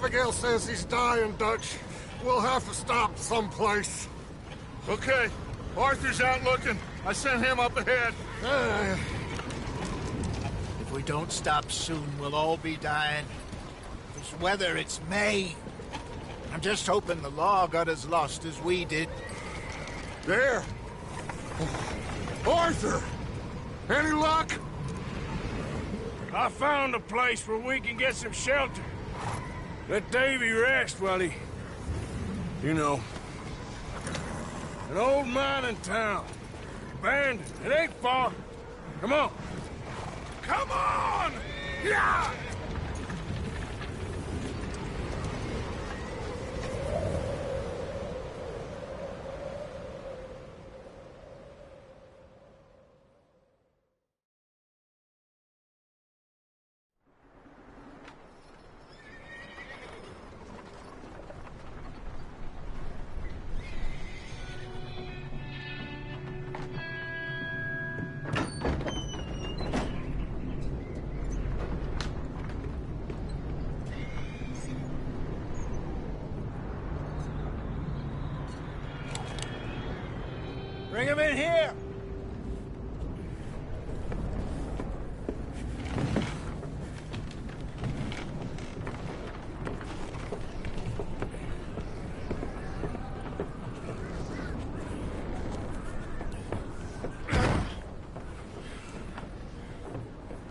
Abigail says he's dying, Dutch. We'll have to stop someplace. Okay. Arthur's out looking. I sent him up ahead. If we don't stop soon, we'll all be dying. This weather, it's May. I'm just hoping the law got as lost as we did. There! Arthur! Any luck? I found a place where we can get some shelter. Let Davy rest while he... You know. An old mining town. Abandoned. It ain't far. Come on. Come on! Yeah! Bring him in here!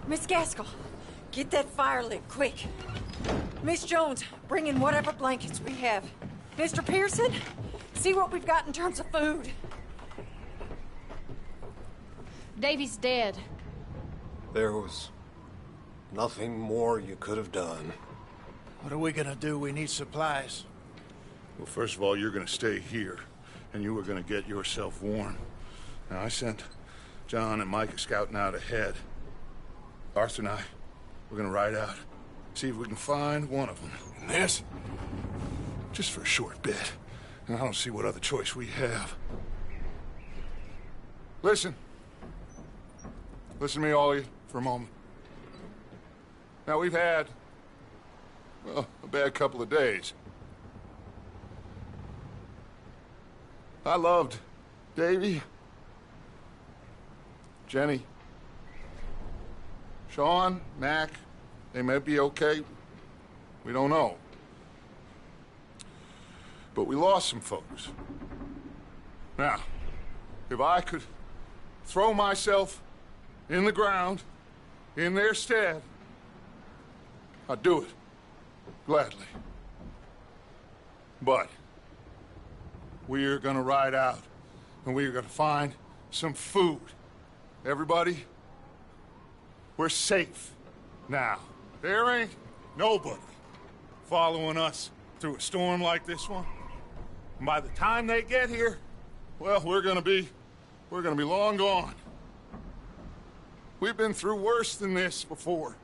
Miss Gaskell, get that fire lit, quick. Miss Jones, bring in whatever blankets we have. Mr. Pearson, see what we've got in terms of food. Davy's dead. There was nothing more you could have done. What are we gonna do? We need supplies. Well, first of all, you're gonna stay here, and you were gonna get yourself warm. Now, I sent John and Micah scouting out ahead. Arthur and I, we're gonna ride out, see if we can find one of them. And this? Just for a short bit. And I don't see what other choice we have. Listen. Listen to me, all of you, for a moment. Now, we've had, well, a bad couple of days. I loved Davy, Jenny, Sean, Mac. They may be okay. We don't know. But we lost some folks. Now, if I could throw myself in the ground, in their stead, I'd do it, gladly. But we're gonna ride out, and we're gonna find some food. Everybody, we're safe now. There ain't nobody following us through a storm like this one. And by the time they get here, well, we're gonna be long gone. We've been through worse than this before.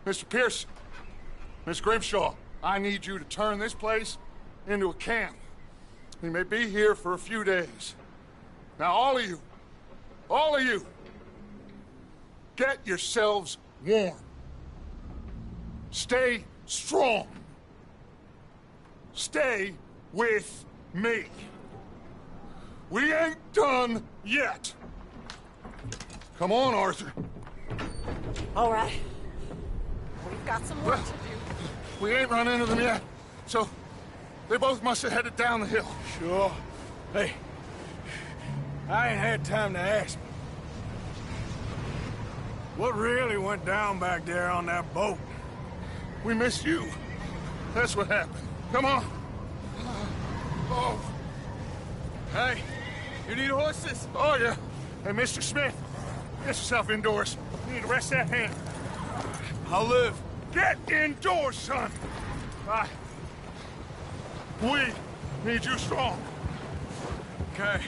Mr. Pearson, Miss Grimshaw, I need you to turn this place into a camp. We may be here for a few days. Now, all of you, get yourselves warm. Stay strong. Stay with me. We ain't done yet. Come on, Arthur. All right. We've got some work to do. We ain't run into them yet, so they both must have headed down the hill. Sure. Hey, I ain't had time to ask. What really went down back there on that boat? We missed you. That's what happened. Come on. Oh. Hey, you need horses? Oh, yeah. Hey, Mr. Smith, get yourself indoors. You need to rest that hand. I'll live. Get indoors, son. We need you strong. Okay.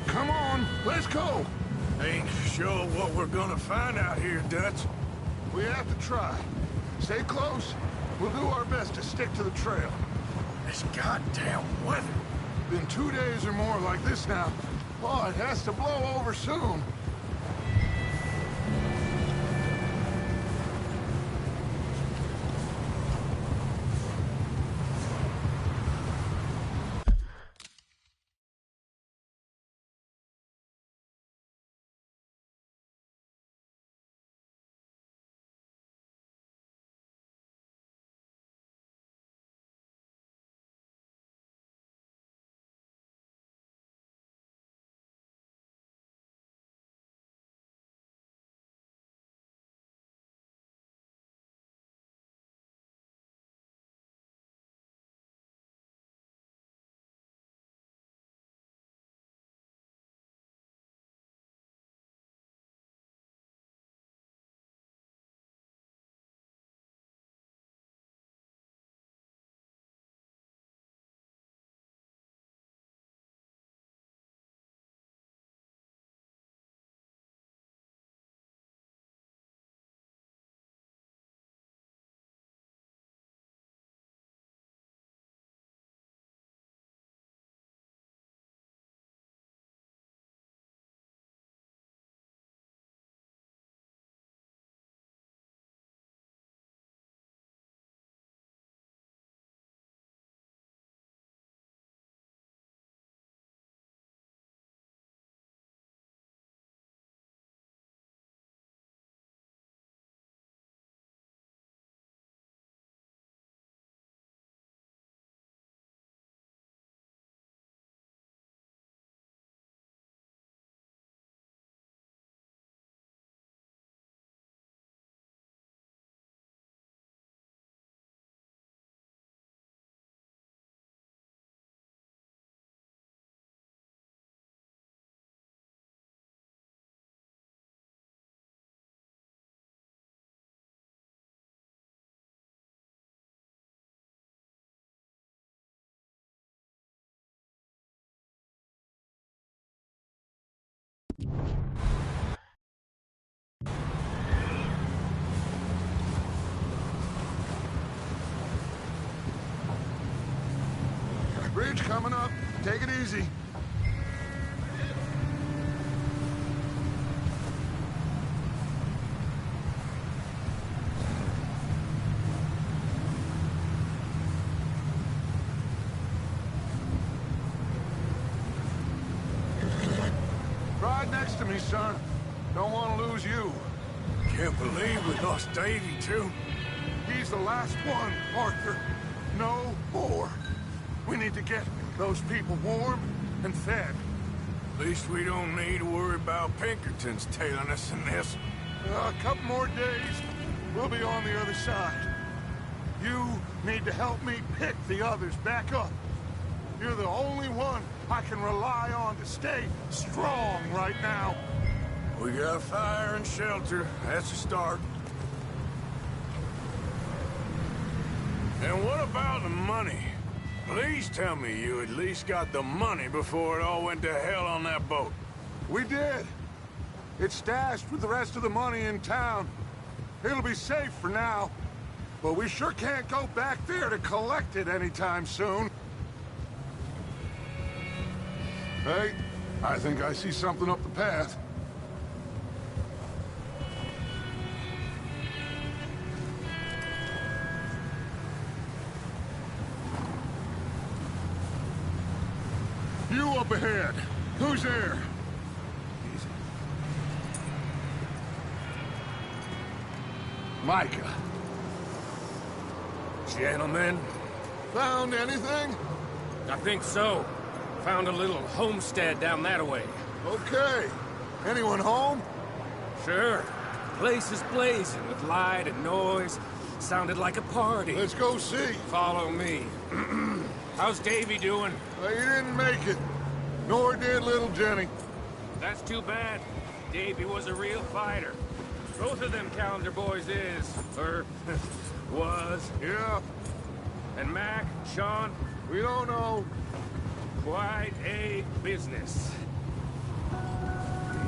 Come on, let's go. Ain't sure what we're gonna find out here, Dutch. We have to try. Stay close. We'll do our best to stick to the trail. This goddamn weather. Been 2 days or more like this now. Oh, it has to blow over soon. bridge coming up. Take it easy. Ride next to me, son. Don't want to lose you. Can't believe we lost Davy, too. He's the last one, Arthur. No more. We need to get those people warm and fed. At least we don't need to worry about Pinkertons tailing us in this. A couple more days, we'll be on the other side. You need to help me pick the others back up. You're the only one I can rely on to stay strong right now. We got fire and shelter. That's a start. And what about the money? Please tell me you at least got the money before it all went to hell on that boat. We did. It's stashed with the rest of the money in town. It'll be safe for now. But we sure can't go back there to collect it anytime soon. Hey, I think I see something up the path. You up ahead. Who's there? Micah. Gentlemen, Found anything? I think so. Found a little homestead down that way. Okay. Anyone home? Sure. Place is blazing with light and noise. Sounded like a party. Let's go see. Follow me. How's Davy doing? He didn't make it. Nor did little Jenny. That's too bad. Davy was a real fighter. Both of them Calendar boys is. Or was. Yeah, And Mac, Sean, we don't know. quite a business.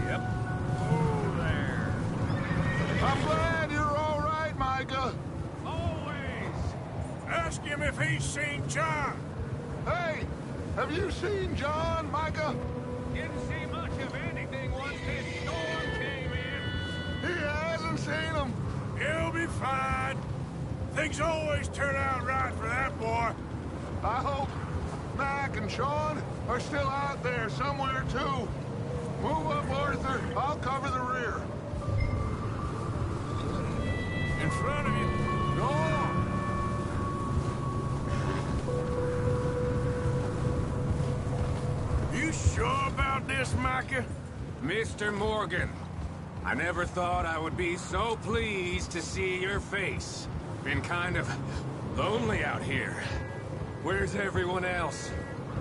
Yep. Oh, there. I'm glad you're all right, Micah. Always. ask him if he's seen John. Hey, have you seen John, Micah? Didn't see much of anything once this storm came in. He hasn't seen him. He'll be fine. Things always turn out right for that boy. I hope Mac and Sean are still out there somewhere, too. Move up, Arthur. I'll cover the rear. In front of you. Go on. You sure about this, Micah? Mr. Morgan, I never thought I would be so pleased to see your face. Been kind of lonely out here. Where's everyone else?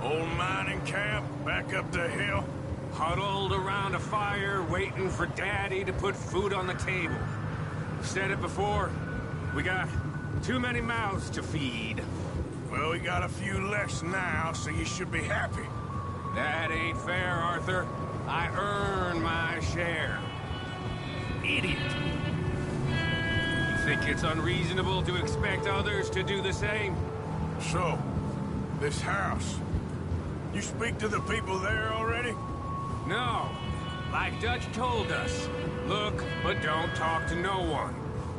Old mining camp, back up the hill. Huddled around a fire, waiting for Daddy to put food on the table. Said it before, we got too many mouths to feed. Well, we got a few less now, so you should be happy. That ain't fair, Arthur. I earn my share. Idiot. You think it's unreasonable to expect others to do the same? So, this house. You speak to the people there already? No. Like Dutch told us. Look, but don't talk to no one.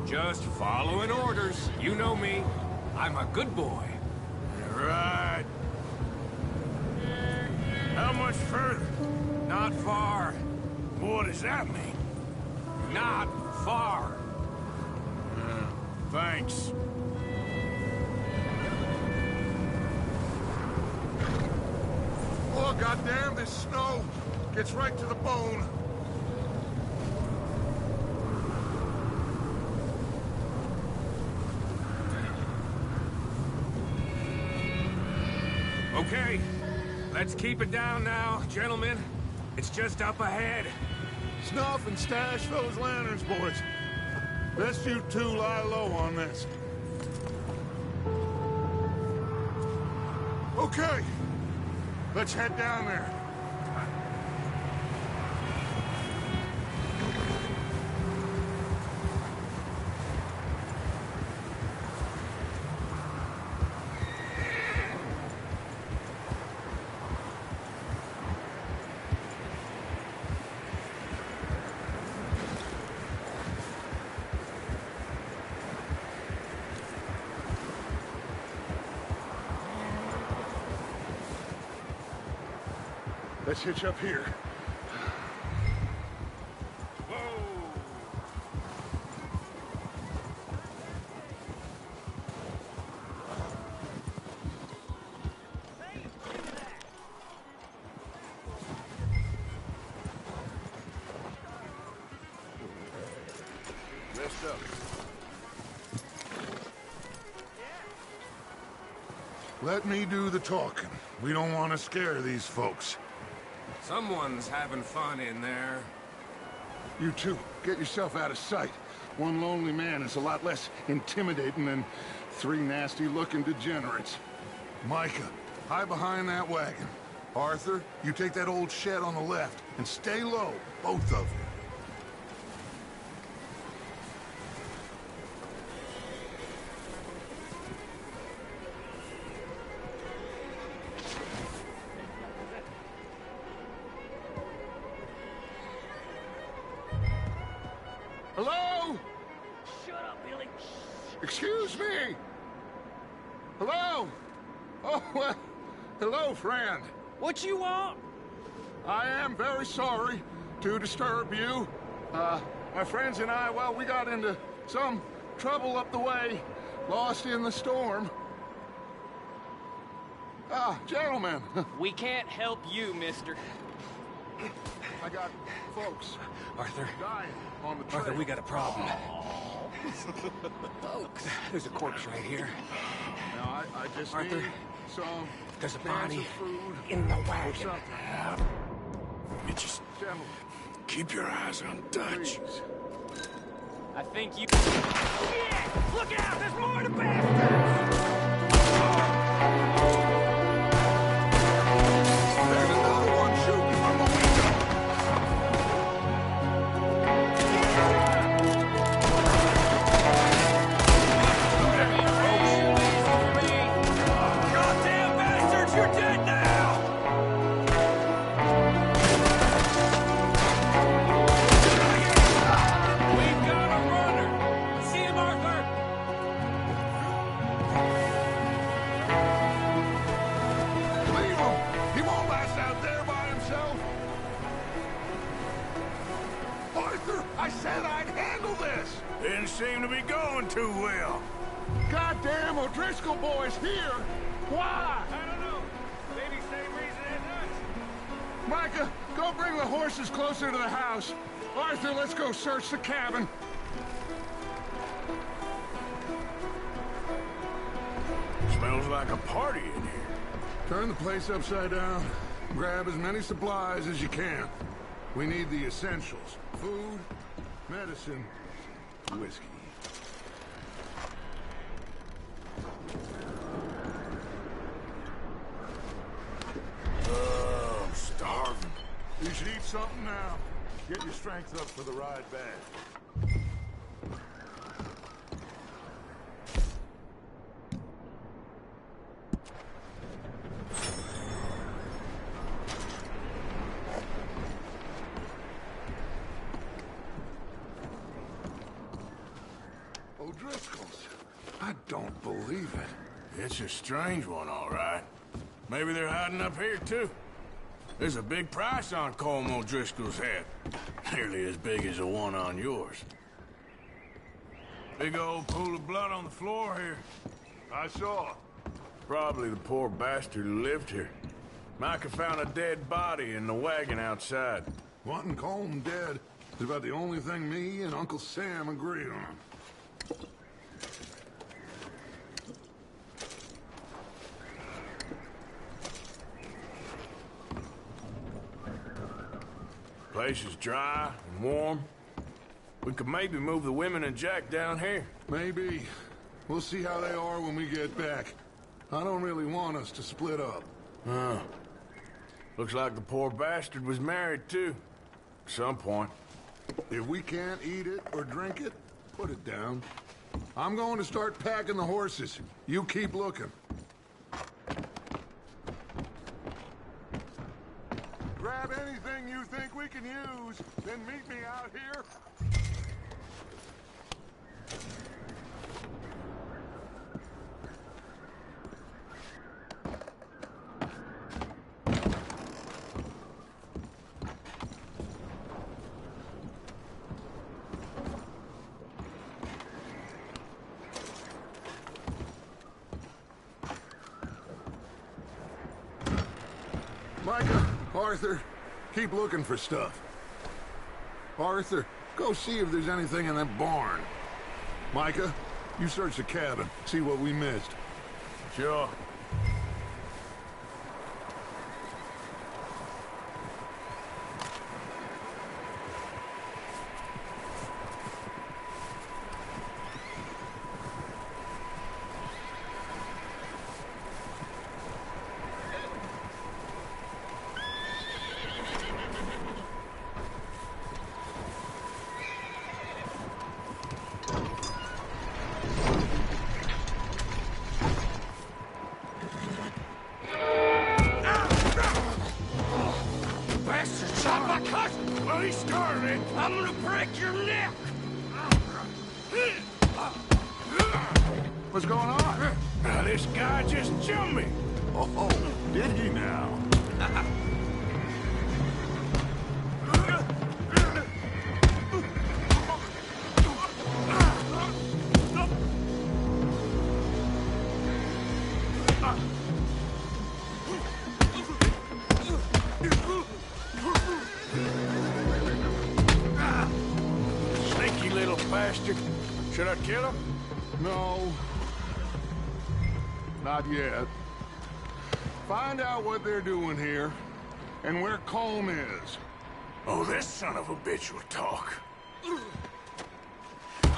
Just following orders. You know me. I'm a good boy. Right. How much further? Not far. What does that mean? Not far. Thanks. Oh, goddamn, this snow gets right to the bone. Okay. Let's keep it down now, gentlemen. It's just up ahead. Snuff and stash those lanterns, boys. Best you two lie low on this. Okay. Let's head down there. Let's hitch up here. Rest up. Let me do the talking. We don't want to scare these folks. Someone's having fun in there. You two, get yourself out of sight. One lonely man is a lot less intimidating than three nasty-looking degenerates. Micah, hide behind that wagon. Arthur, you take that old shed on the left, and stay low, both of you. Hello? Shut up, Billy. Excuse me? Hello? Oh, well, hello, friend. What you want? I am very sorry to disturb you. My friends and I, well, we got into some trouble up the way, lost in the storm. Gentlemen, We can't help you, mister. I got folks Arthur, dying on the trail. Arthur, we got a problem. Folks, there's a corpse right here. Now, I just Arthur, need some there's a cans body of food in the or wagon. something. You just Gentlemen, keep your eyes on Dutch. please. I think you... Shit! Look out! There's more to bastards! There's another one shooting from the window. Goddamn bastards! You're dead now! We've got a runner! See him, Arthur? Leave him. He won't last out there by himself. Arthur, I said I'd handle this. Didn't seem to be going too well. Goddamn O'Driscoll boy's here. Why? I don't know. Maybe same reason as us. Micah, go bring the horses closer to the house. Arthur, let's go search the cabin. Smells like a party in here. Turn the place upside down. Grab as many supplies as you can. We need the essentials. Food, medicine, whiskey. Oh, I'm starving. You should eat something now. Get your strength up for the ride back. O'Driscoll's. I don't believe it. It's a strange one, all right. Maybe they're hiding up here, too. There's a big price on Colm O'Driscoll's head. Nearly as big as the one on yours. Big old pool of blood on the floor here. I saw. Probably the poor bastard who lived here. Micah found a dead body in the wagon outside. Wanting Colm dead is about the only thing me and Uncle Sam agree on. Place is dry and warm. We could maybe move the women and Jack down here. Maybe. We'll see how they are when we get back. I don't really want us to split up. Huh. Looks like the poor bastard was married, too. At some point. If we can't eat it or drink it, put it down. I'm going to start packing the horses. You keep looking. Grab anything you think we can use, then meet me out here. Micah, Arthur, keep looking for stuff. Arthur, go see if there's anything in that barn. Micah, you search the cabin, see what we missed. Sure. I'm gonna break your neck! What's going on? Now, this guy just jumped me. Oh, did he now? Sneaky little bastard. Should I kill him? No. Not yet. Find out what they're doing here, and where Colm is. Oh, this son of a bitch will talk.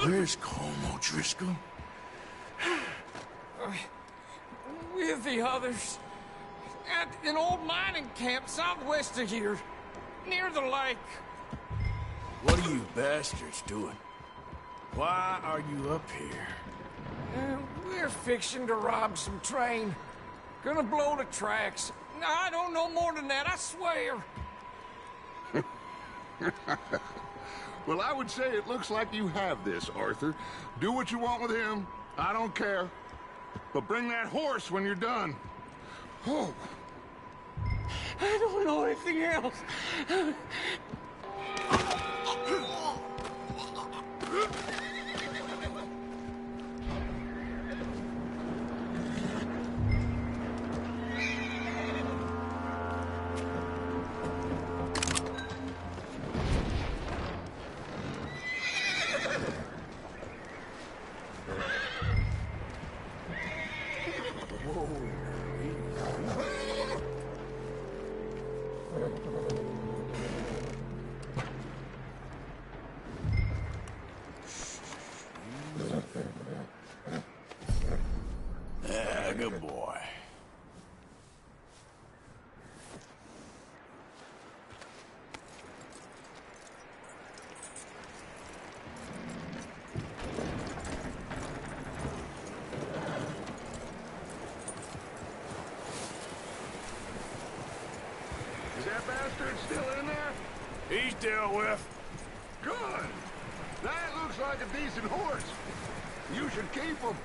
Where's Colm O'Driscoll? With the others. At an old mining camp southwest of here. Near the lake. What are you bastards doing? Why are you up here? We're fixing to rob some train. Gonna blow the tracks. I don't know more than that, I swear. Well, I would say it looks like you have this, Arthur. Do what you want with him. I don't care. But bring that horse when you're done. Oh. I don't know anything else. Good boy. Is that bastard still in there? He's dealt with. Good. That looks like a decent horse. You should keep him.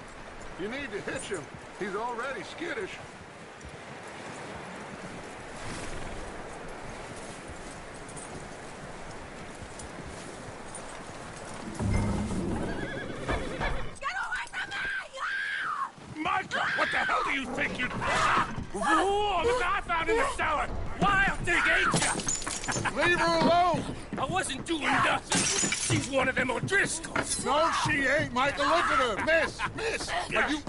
You need to hitch him. He's already skittish. Michael, what the hell do you think you... Whoa, look what I found in the cellar. Wild thing, ain't ya? Leave her alone! I wasn't doing nothing. She's one of them O'Driscolls. No, she ain't, Michael. Look at her. Miss! Miss! Are you...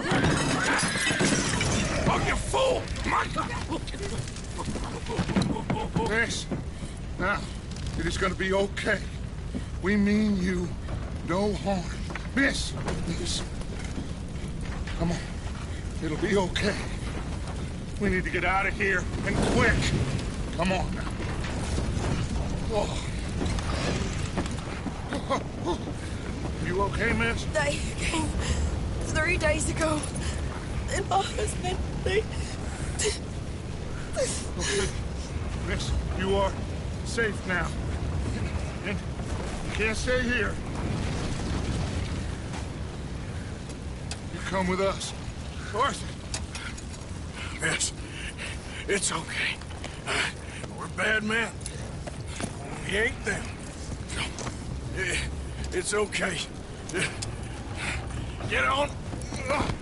Oh, you fool! Michael! Miss, now, it is gonna be okay. We mean you no harm. Miss! Miss. Come on. It'll be okay. We need to get out of here, and quick. Come on now. Oh. You okay, miss? They came 3 days ago. And my husband, they... Okay. Miss, you are safe now. And you can't stay here. You come with us. Arthur. Miss, it's okay. We're bad men. We ain't them. It's okay. Get on.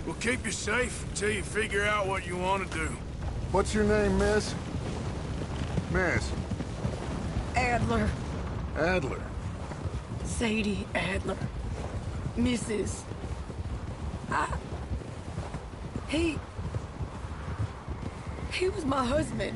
We'll keep you safe until you figure out what you want to do. What's your name, miss? Miss. Adler. Adler. Sadie Adler. Mrs. He was my husband.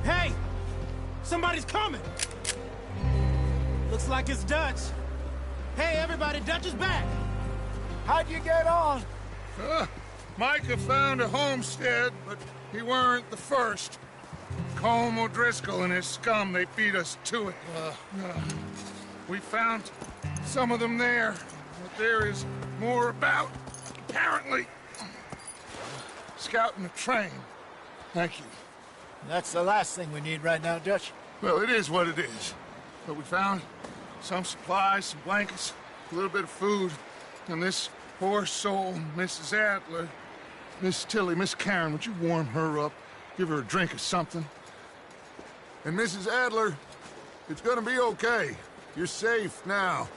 Hey! Somebody's coming! Looks like it's Dutch. Hey, everybody, Dutch is back! How'd you get on? Micah found a homestead, but he weren't the first. Colm O'Driscoll and his scum, they beat us to it. We found some of them there, but there is more about, apparently. Scouting the train. Thank you. That's the last thing we need right now, Dutch. Well, it is what it is. But we found some supplies, some blankets, a little bit of food, and this poor soul, Mrs. Adler, Miss Tilly, Miss Karen, would you warm her up? Give her a drink or something? And Mrs. Adler, it's gonna be okay. You're safe now.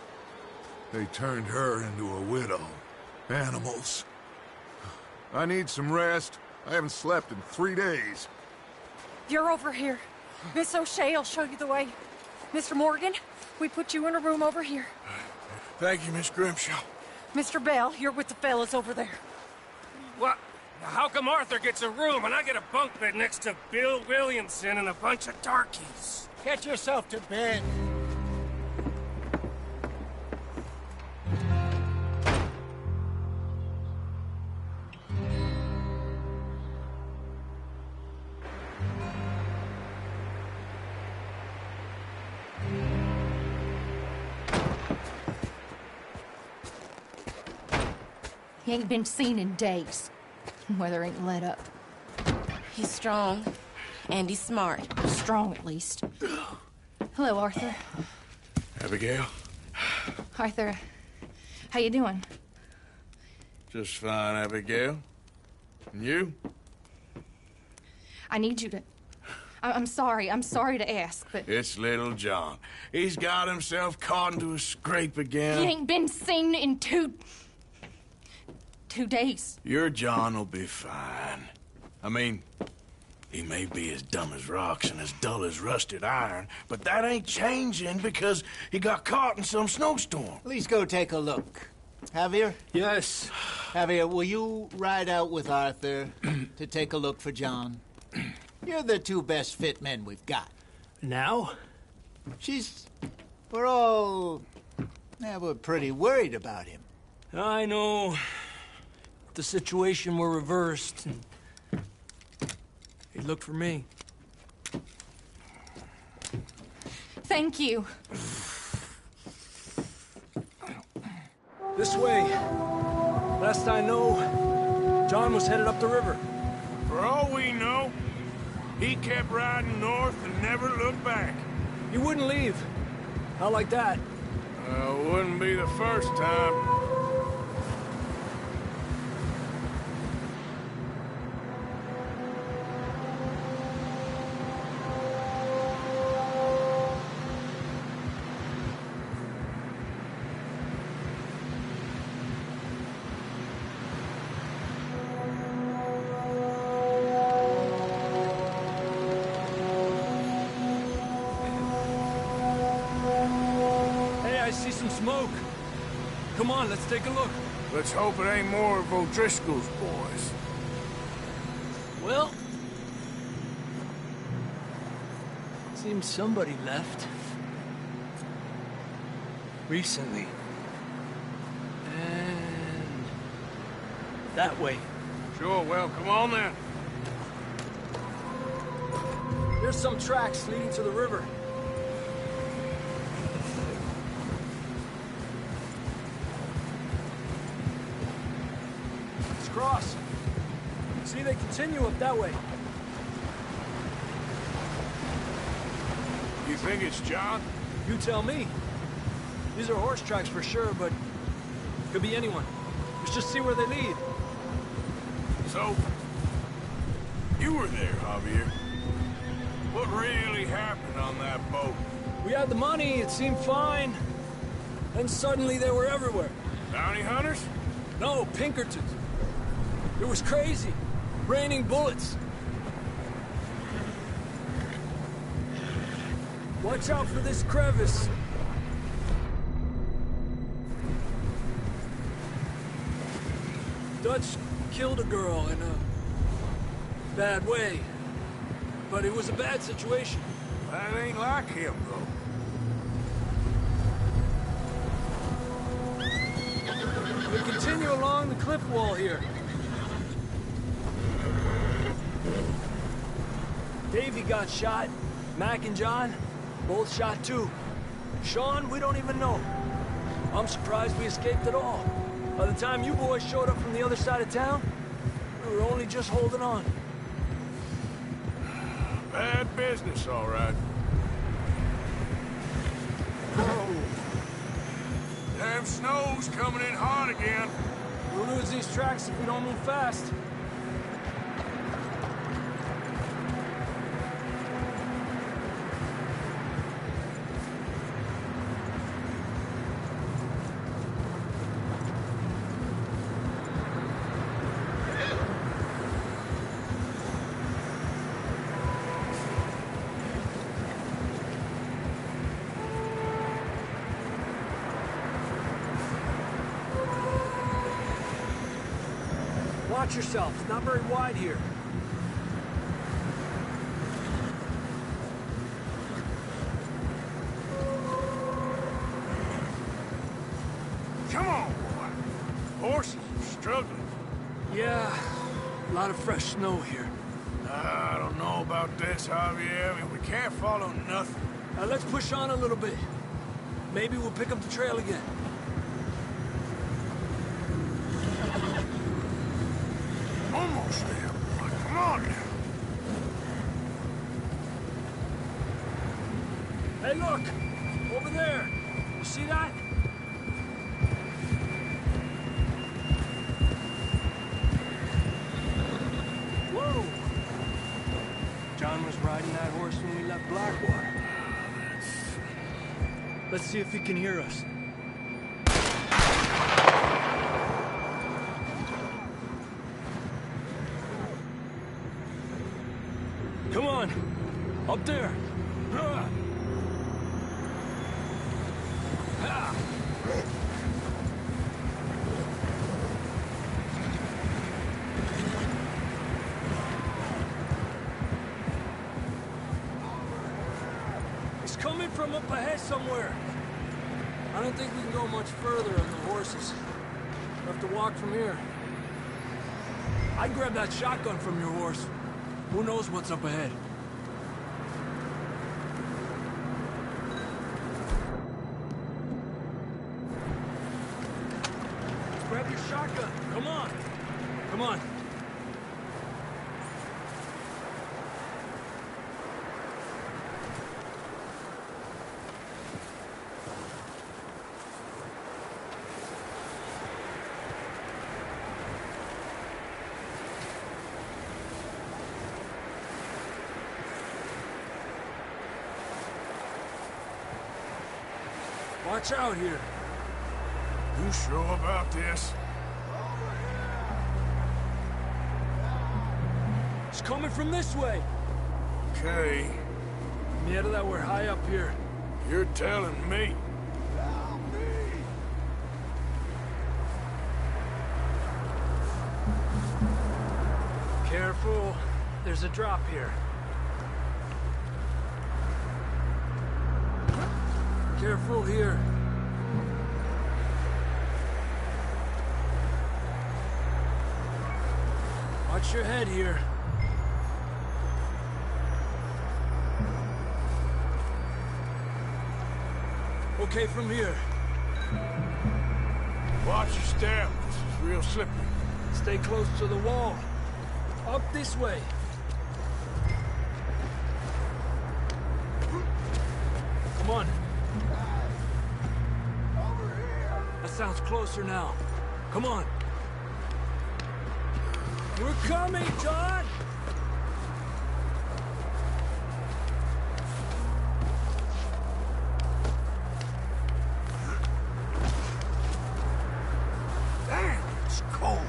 They turned her into a widow. Animals. I need some rest. I haven't slept in 3 days. You're over here. Miss O'Shea will show you the way. Mr. Morgan, we put you in a room over here. Thank you, Miss Grimshaw. Mr. Bell, you're with the fellas over there. What? How come Arthur gets a room and I get a bunk bed next to Bill Williamson and a bunch of darkies? Get yourself to bed. He ain't been seen in days. Weather ain't let up. He's strong, and he's smart. Strong, at least. Hello, Arthur. Abigail? Arthur, how you doing? Just fine, Abigail. And you? I need you to... I'm sorry to ask, but... It's little John. He's got himself caught into a scrape again. He ain't been seen in 2 days. Your John will be fine. I mean, he may be as dumb as rocks and as dull as rusted iron, but that ain't changing because he got caught in some snowstorm. Please go take a look. Javier? Yes. Javier, will you ride out with Arthur to take a look for John? You're the 2 best fit men we've got. Now? We're pretty worried about him. I know. The situation were reversed. And he looked for me. Thank you. This way. Last I know, John was headed up the river. For all we know, he kept riding north and never looked back. He wouldn't leave. Not like that. Wouldn't be the first time. I see some smoke. Come on, let's take a look. Let's hope it ain't more of O'Driscoll's boys. Well, seems somebody left. Recently. And that way. Sure, well, come on then. There's some tracks leading to the river. Let's cross. See, they continue up that way. You think it's John? You tell me. These are horse tracks for sure, but could be anyone. Let's just see where they lead. So, you were there, Javier. What really happened on that boat? We had the money, it seemed fine. Then suddenly they were everywhere. Bounty hunters? No, Pinkertons. It was crazy. Raining bullets. Watch out for this crevice. Dutch killed a girl in a bad way. But it was a bad situation. That ain't like him, though. We continue along the cliff wall here. Davey got shot. Mac and John, both shot too. Sean, we don't even know. I'm surprised we escaped at all. By the time you boys showed up from the other side of town, we were only just holding on. Bad business, all right. Whoa. Damn snow's coming in hot again. We'll lose these tracks if we don't move fast. Watch yourself. It's not very wide here. Come on, boy. Horses are struggling. Yeah, a lot of fresh snow here. I don't know about this, Javier. I mean, we can't follow nothing. Let's push on a little bit. Maybe we'll pick up the trail again. Almost there, boy. Come on now. Hey, look! Over there! You see that? Whoa! John was riding that horse when we left Blackwater. Let's see if he can hear us. Come on! Up there! He's coming from up ahead somewhere. I don't think we can go much further on the horses. We'll have to walk from here. I'd grab that shotgun from your horse. Who knows what's up ahead? Grab your shotgun. Come on. Come on. Watch out here. You sure about this? It's coming from this way. Okay. Mierda, that we're high up here. You're telling me. Careful. There's a drop here. Careful here. Watch your head here. Okay from here. Watch your step. This is real slippery. Stay close to the wall. Up this way. Come on. That sounds closer now. Come on. We're coming, John! Damn, it's cold.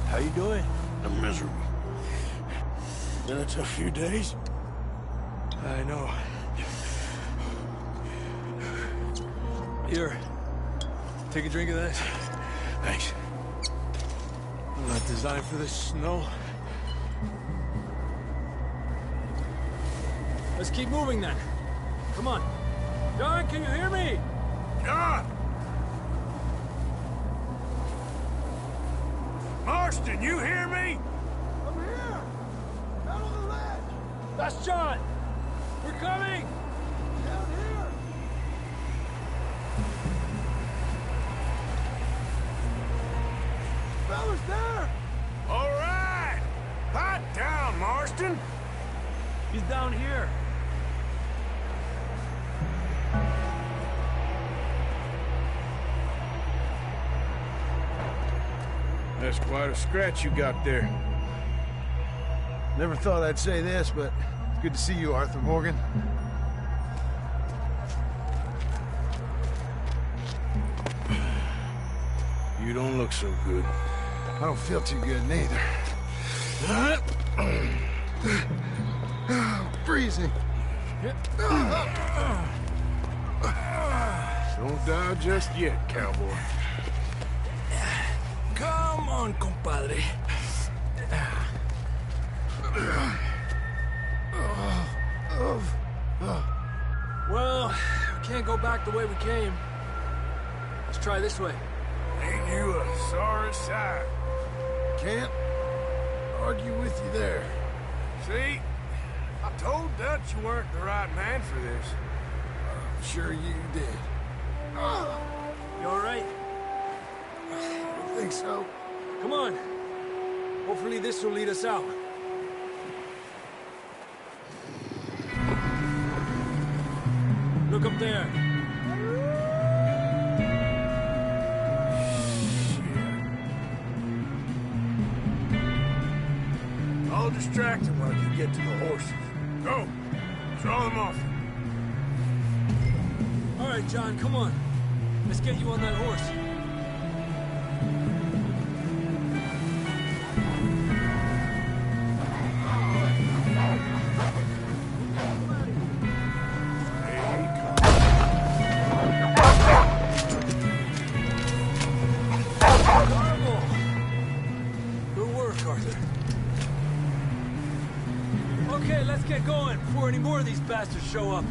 How you doing? I'm miserable. Been a tough few days. I know. Here, take a drink of that. Thanks. I'm not designed for this snow. Let's keep moving then. Come on. John, can you hear me? John! Marston, you hear me? I'm here! Out on the ledge! That's John! We're coming! Down here! Fella's there! All right! Hot down, Marston! He's down here. That's quite a scratch you got there. Never thought I'd say this, but it's good to see you, Arthur Morgan. You don't look so good. I don't feel too good neither. Freezing. Don't die just yet, cowboy. Come on, compadre. Well, we can't go back the way we came. Let's try this way. Ain't you a sorry sight? Can't argue with you there. See? I told Dutch you weren't the right man for this. I'm sure you did. You all right? I think so. Come on. Hopefully this will lead us out. Look up there. I'll distract him while you get to the horses. Go! Draw them off. All right, John, come on. Let's get you on that horse. Good work, Arthur. Okay, let's get going before any more of these bastards show up.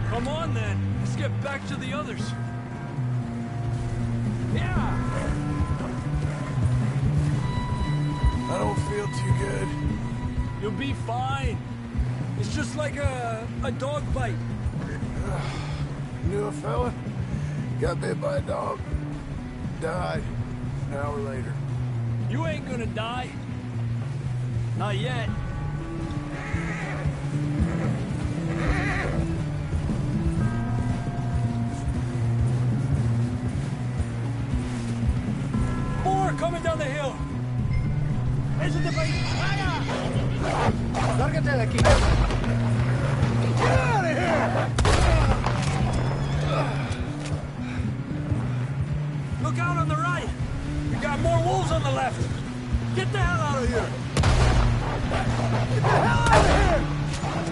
Come on, then. Let's get back to the others. Yeah! I don't feel too good. You'll be fine. It's just like a dog bite. Knew a fella, got bit by a dog, died an hour later. You ain't gonna die. Not yet. More coming down the hill. Échate pa' ahí. Lárgate de aquí. Get out of here! Look out on the right. We got more wolves on the left. Get the hell out of here! Get the hell out of here!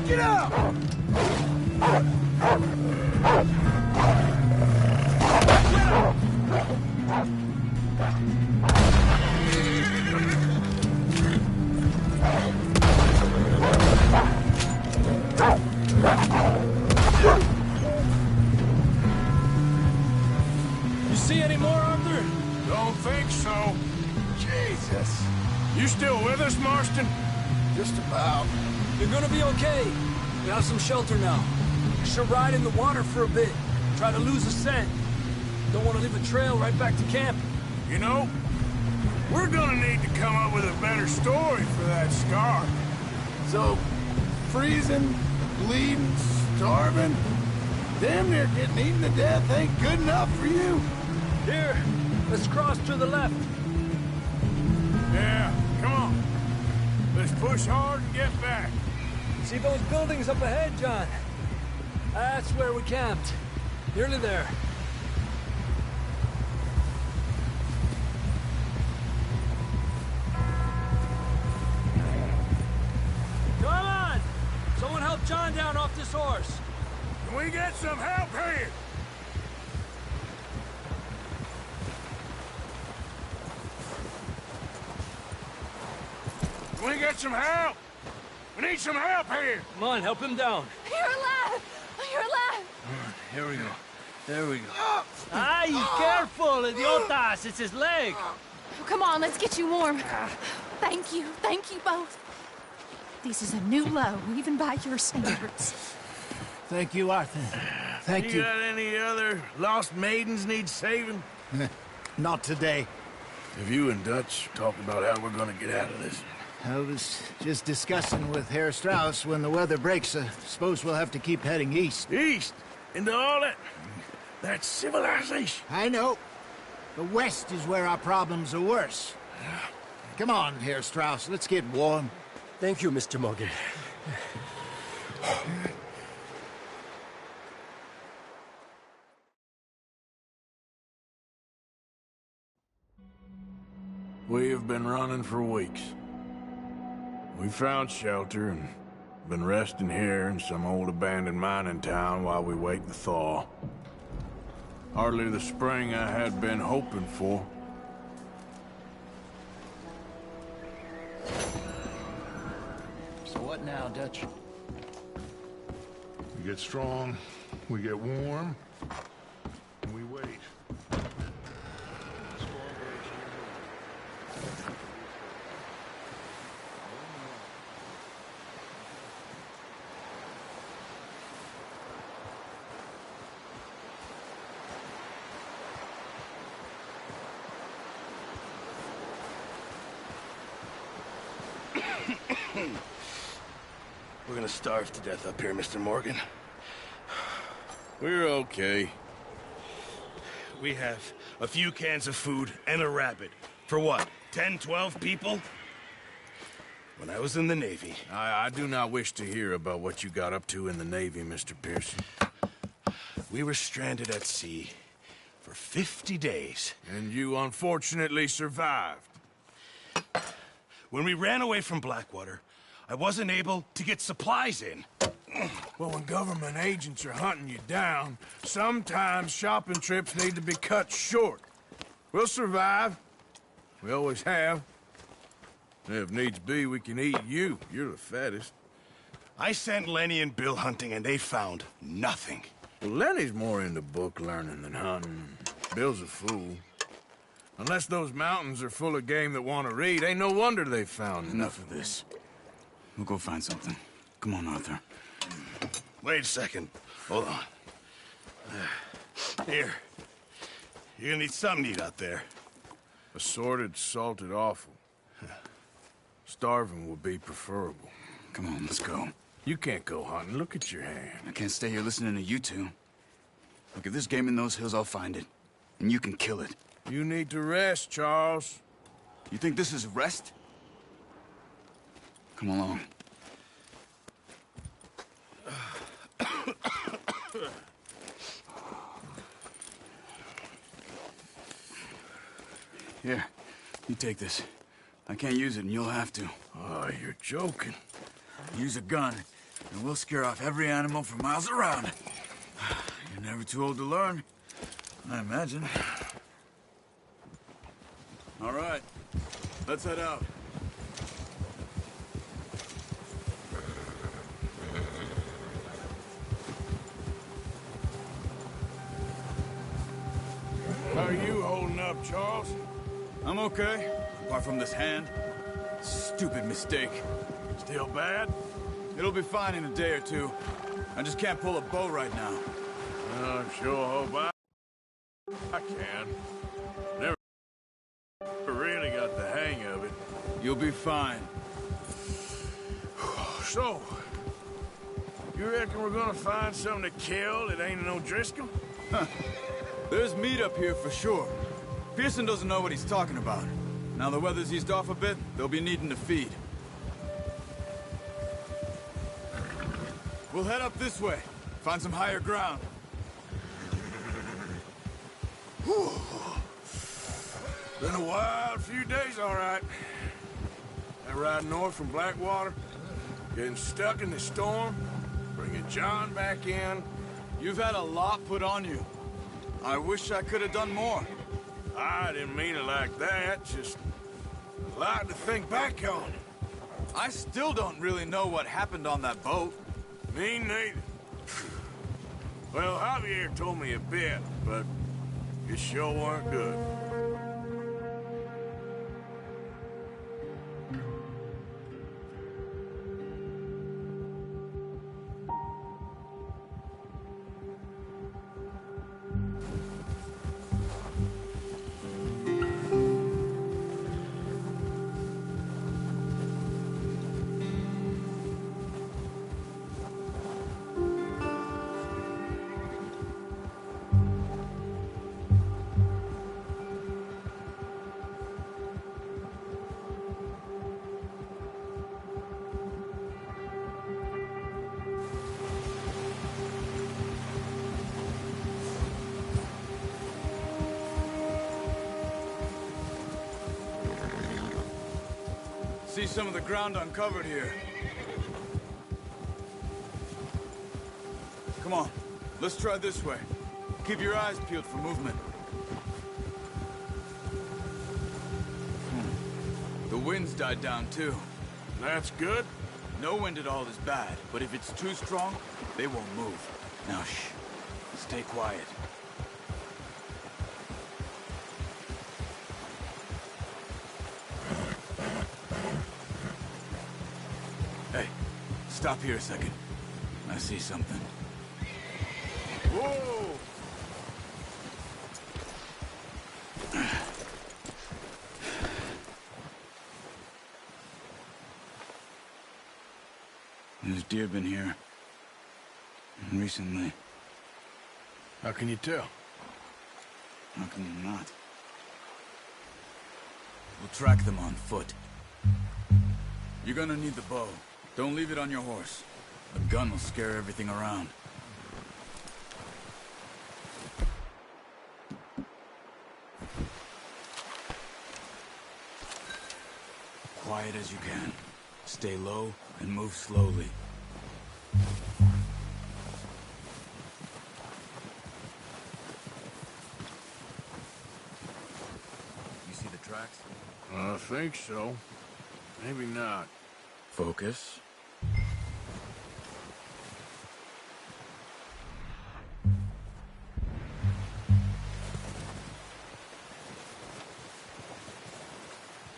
Get out! Get out! You still with us, Marston? Just about. You're gonna be okay. We have some shelter now. We should ride in the water for a bit. Try to lose the scent. Don't want to leave a trail right back to camp. You know, we're gonna need to come up with a better story for that scar. So, freezing, bleeding, starving, damn near getting eaten to death ain't good enough for you? Here, let's cross to the left. Yeah, come on. Let's push hard and get back. See those buildings up ahead, John? That's where we camped. Nearly there. Come on! Someone help John down off this horse. Can we get some help here? Can we get some help? We need some help here. Come on, help him down. You're alive! You're alive! Here we go. There we go. Ay, careful, idiotas! It's his leg. Oh, come on, let's get you warm. Thank you both. This is a new low, even by your standards. Thank you, Arthur. Thank you. You got any other lost maidens need saving? Not today. Have you and Dutch talked about how we're gonna get out of this? I was just discussing with Herr Strauss when the weather breaks. I suppose we'll have to keep heading east. East? Into all that civilization. I know. The west is where our problems are worse. Come on, Herr Strauss, let's get warm. Thank you, Mr. Morgan. We have been running for weeks. We found shelter and been resting here in some old abandoned mining town while we wait the thaw. Hardly the spring I had been hoping for. So what now, Dutch? We get strong, we get warm, and we wait. We're gonna starve to death up here, Mr. Morgan. We're okay. We have a few cans of food and a rabbit. For what, 10, 12 people? When I was in the Navy... I do not wish to hear about what you got up to in the Navy, Mr. Pearson. We were stranded at sea for 50 days. And you unfortunately survived. When we ran away from Blackwater, I wasn't able to get supplies in. Well, when government agents are hunting you down, sometimes shopping trips need to be cut short. We'll survive. We always have. If needs be, we can eat you. You're the fattest. I sent Lenny and Bill hunting, and they found nothing. Well, Lenny's more into book learning than hunting. Bill's a fool. Unless those mountains are full of game that want to read, ain't no wonder they found Enough of this. We'll go find something. Come on, Arthur. Wait a second. Hold on. Here. You're gonna need something to eat out there. Assorted, salted offal. Starving would be preferable. Come on, let's go. You can't go hunting. Look at your hand. I can't stay here listening to you two. Look, if there's game in those hills, I'll find it. And you can kill it. You need to rest, Charles. You think this is rest? Come along. Here, you take this. I can't use it, and you'll have to. Oh, you're joking. Use a gun, and we'll scare off every animal for miles around. You're never too old to learn, I imagine. All right, let's head out. How are you holding up, Charles? I'm okay, apart from this hand. Stupid mistake. Still bad? It'll be fine in a day or two. I just can't pull a bow right now. I sure hope I can. Never really got the hang of it. You'll be fine. So, you reckon we're gonna find something to kill that ain't no Driscoll? Huh. There's meat up here for sure. Pearson doesn't know what he's talking about. Now the weather's eased off a bit, they'll be needing to feed. We'll head up this way. Find some higher ground. Whew. Been a wild few days, all right. That ride north from Blackwater, getting stuck in the storm, bringing John back in. You've had a lot put on you. I wish I could have done more. I didn't mean it like that, just a lot to think back on. I still don't really know what happened on that boat. Me neither. Well, Javier told me a bit, but it sure weren't good. See some of the ground uncovered here. Come on, let's try this way. Keep your eyes peeled for movement. The wind's died down too. That's good. No wind at all is bad, but if it's too strong, they won't move. Now shh, stay quiet. Hey, stop here a second. I see something. Whoa! There's deer been here. Recently. How can you tell? How can you not? We'll track them on foot. You're gonna need the bow. Don't leave it on your horse. A gun will scare everything around. Quiet as you can. Stay low and move slowly. You see the tracks? I think so. Maybe not. Focus.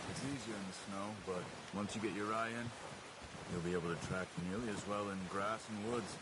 It's easier in the snow, but once you get your eye in, you'll be able to track nearly as well in grass and woods.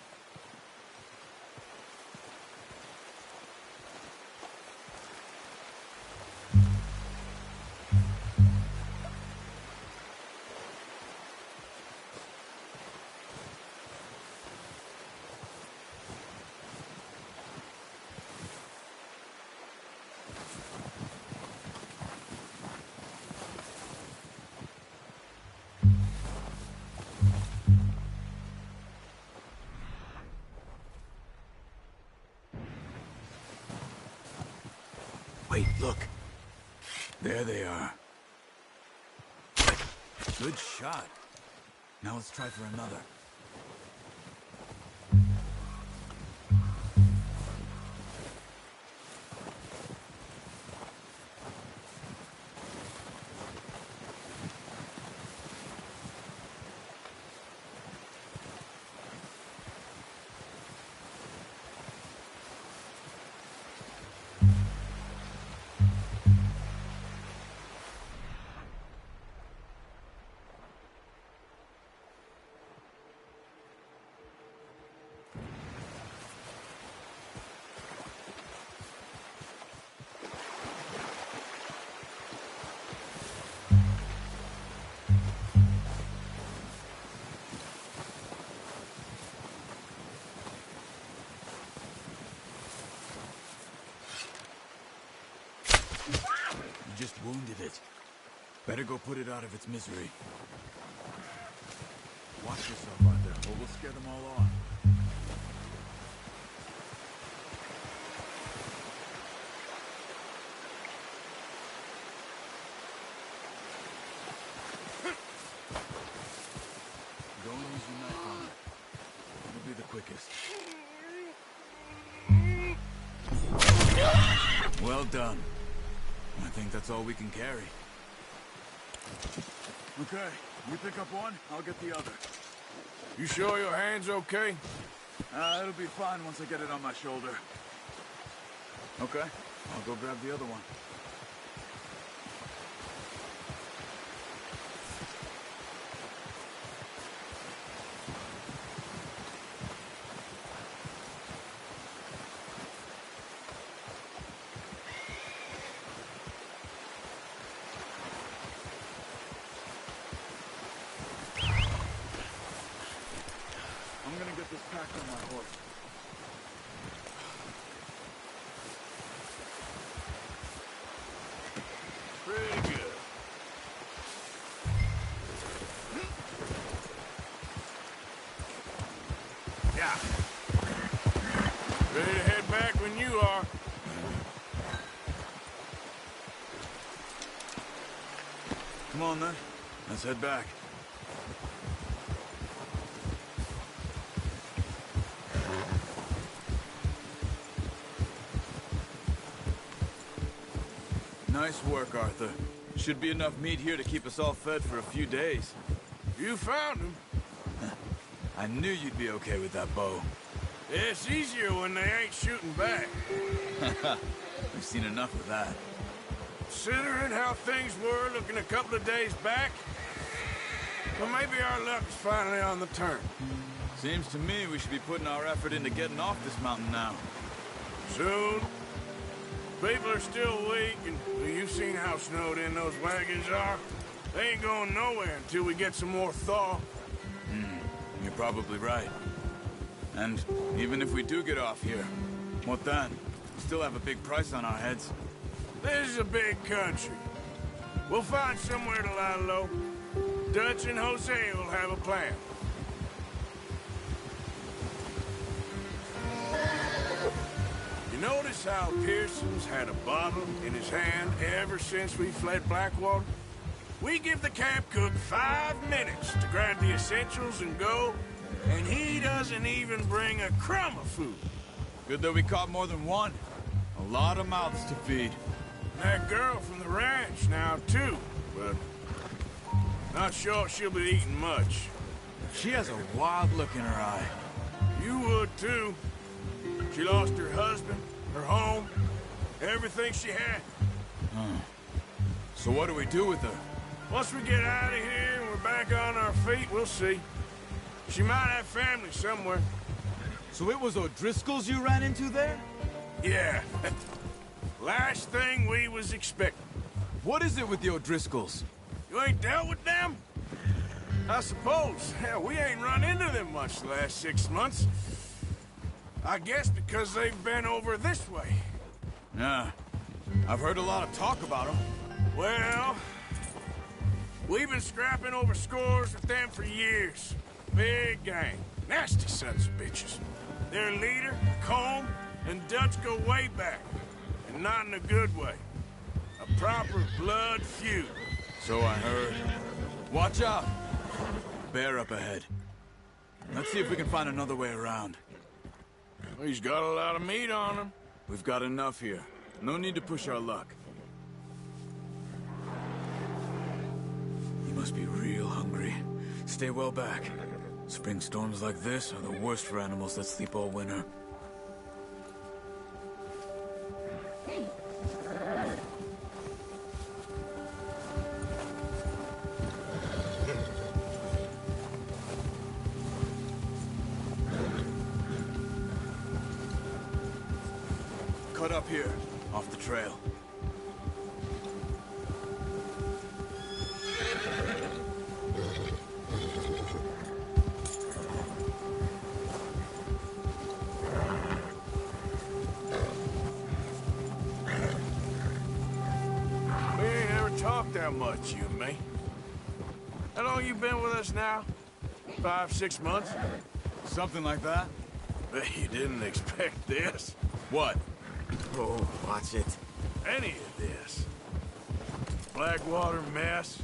Wait, look. There they are. Good shot. Now let's try for another. Better go put it out of its misery. Watch yourself out there, or we'll scare them all off. Don't use your knife on it. It'll be the quickest. Well done. I think that's all we can carry. Okay, you pick up one, I'll get the other. You sure your hand's okay? It'll be fine once I get it on my shoulder. Okay, I'll go grab the other one. I'm gonna get this packed on my horse. Pretty good. Yeah. Ready to head back when you are. Come on then, let's head back. Nice work, Arthur. Should be enough meat here to keep us all fed for a few days. You found him. I knew you'd be okay with that bow. It's easier when they ain't shooting back. We've seen enough of that. Considering how things were looking a couple of days back, well, maybe our luck is finally on the turn. Seems to me we should be putting our effort into getting off this mountain now. Soon. People are still weak, and you've seen how snowed in those wagons are. They ain't going nowhere until we get some more thaw. You're probably right. And even if we do get off here, what then? We still have a big price on our heads. This is a big country. We'll find somewhere to lie low. Dutch and Jose will have a plan. You notice how Pearson's had a bottle in his hand ever since we fled Blackwater? We give the camp cook 5 minutes to grab the essentials and go, and he doesn't even bring a crumb of food. Good that we caught more than one. A lot of mouths to feed. That girl from the ranch now, too, but not sure she'll be eating much. She has a wild look in her eye. You would, too. She lost her husband, her home, everything she had. So what do we do with her? Once we get out of here and we're back on our feet, we'll see. She might have family somewhere. So it was O'Driscoll's you ran into there? Yeah. Last thing we was expecting. What is it with the O'Driscolls? You ain't dealt with them? I suppose. Hell, we ain't run into them much the last 6 months. I guess because they've been over this way. Yeah. I've heard a lot of talk about them. Well, we've been scrapping over scores with them for years. Big gang. Nasty sons of bitches. Their leader, Combe, and Dutch go way back. And not in a good way. A proper blood feud. So I heard. Watch out! Bear up ahead. Let's see if we can find another way around. He's got a lot of meat on him. We've got enough here. No need to push our luck. He must be real hungry. Stay well back. Spring storms like this are the worst for animals that sleep all winter. Cut up here, off the trail. We ain't ever talked that that much, you and me. How long you been with us now? 5, 6 months? Something like that? Bet you didn't expect this. What? Oh, watch it. Any of this. Blackwater mess.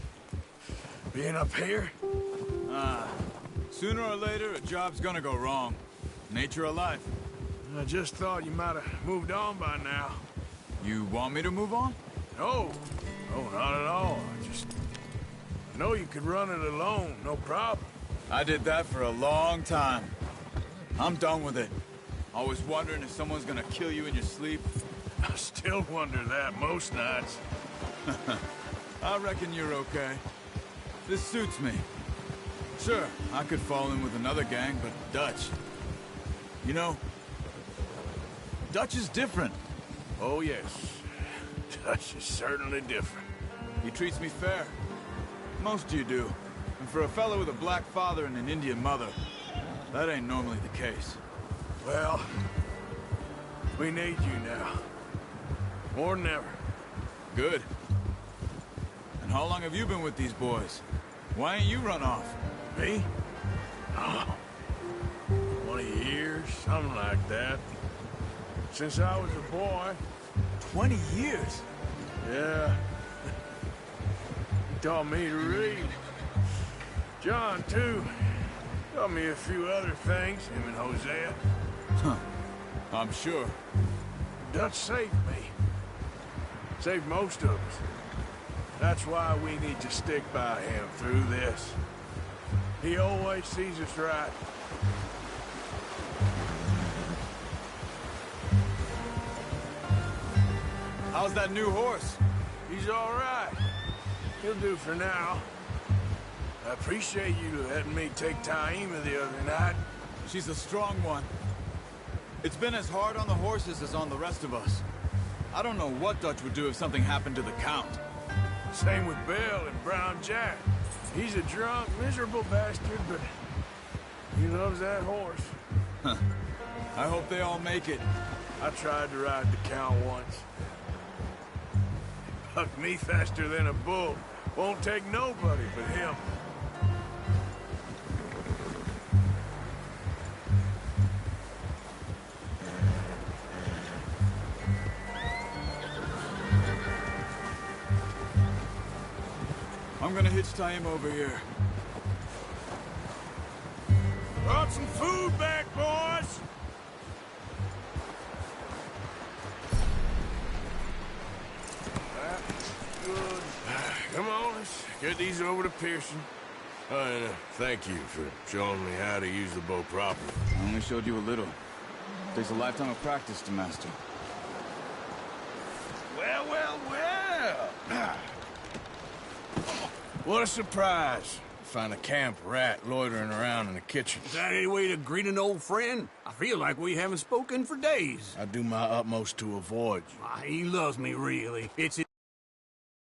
Being up here? Sooner or later, a job's gonna go wrong. Nature of life. I just thought you might have moved on by now. You want me to move on? No. No, not at all. I know you could run it alone, no problem. I did that for a long time. I'm done with it. Always wondering if someone's gonna kill you in your sleep. I still wonder that most nights. I reckon you're okay. This suits me. Sure, I could fall in with another gang, but Dutch... You know, Dutch is different. Oh, yes. Dutch is certainly different. He treats me fair. Most of you do. And for a fellow with a black father and an Indian mother, that ain't normally the case. Well, we need you now. More than ever. Good. And how long have you been with these boys? Why ain't you run off? Me? Oh, 20 years, something like that. Since I was a boy. 20 years? Yeah. He taught me to read. John, too. Taught me a few other things, him and Hosea. Huh. I'm sure. Dutch saved me. Saved most of us. That's why we need to stick by him through this. He always sees us right. How's that new horse? He's all right. He'll do for now. I appreciate you letting me take Taima the other night. She's a strong one. It's been as hard on the horses as on the rest of us. I don't know what Dutch would do if something happened to the Count. Same with Bill and Brown Jack. He's a drunk, miserable bastard, but he loves that horse. Huh. I hope they all make it. I tried to ride the Count once. Bucked me faster than a bull. Won't take nobody but him. I'm gonna hitch Taima over here. Brought some food back, boys! Good. Come on, let's get these over to Pearson. And thank you for showing me how to use the bow properly. I only showed you a little. Takes a lifetime of practice to master. Well, well, well! What a surprise. Find a camp rat loitering around in the kitchen. Is that any way to greet an old friend? I feel like we haven't spoken for days. I do my utmost to avoid you. He loves me, really. It's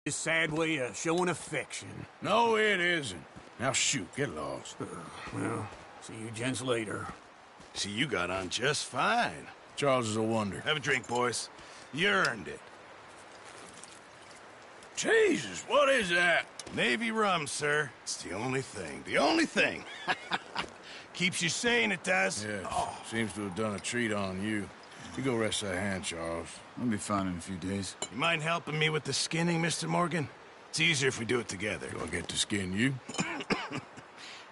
his sad way of showing affection. No, it isn't. Now shoot, get lost. Well, see you gents later. See, you got on just fine. Charles is a wonder. Have a drink, boys. You earned it. Jesus, what is that? Navy rum, sir. It's the only thing. The only thing. Keeps you sane, it does. Yes. Oh. Seems to have done a treat on you. You go rest that hand, Charles. I'll be fine in a few days. You mind helping me with the skinning, Mr. Morgan? It's easier if we do it together. Do I get to skin you?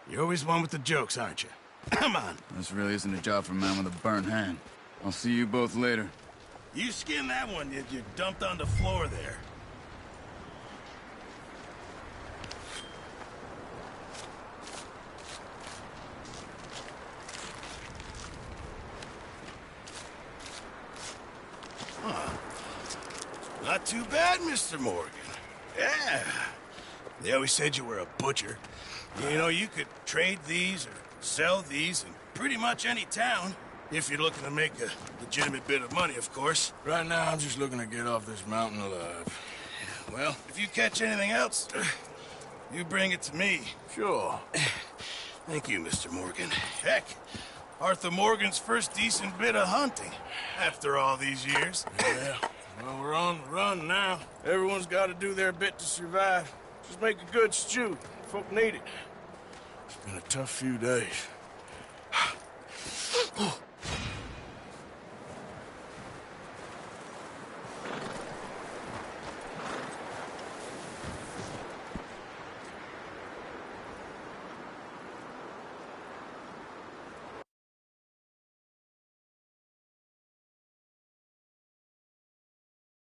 You're always one with the jokes, aren't you? Come on. This really isn't a job for a man with a burnt hand. I'll see you both later. You skinned that one you dumped on the floor there. Not too bad, Mr. Morgan. Yeah. They always said you were a butcher. You know, you could trade these or sell these in pretty much any town. If you're looking to make a legitimate bit of money, of course. Right now, I'm just looking to get off this mountain alive. Well, if you catch anything else, you bring it to me. Sure. Thank you, Mr. Morgan. Heck, Arthur Morgan's first decent bit of hunting after all these years. Yeah, Well, we're on the run now. Everyone's got to do their bit to survive. Just make a good stew. Folk need it. It's been a tough few days.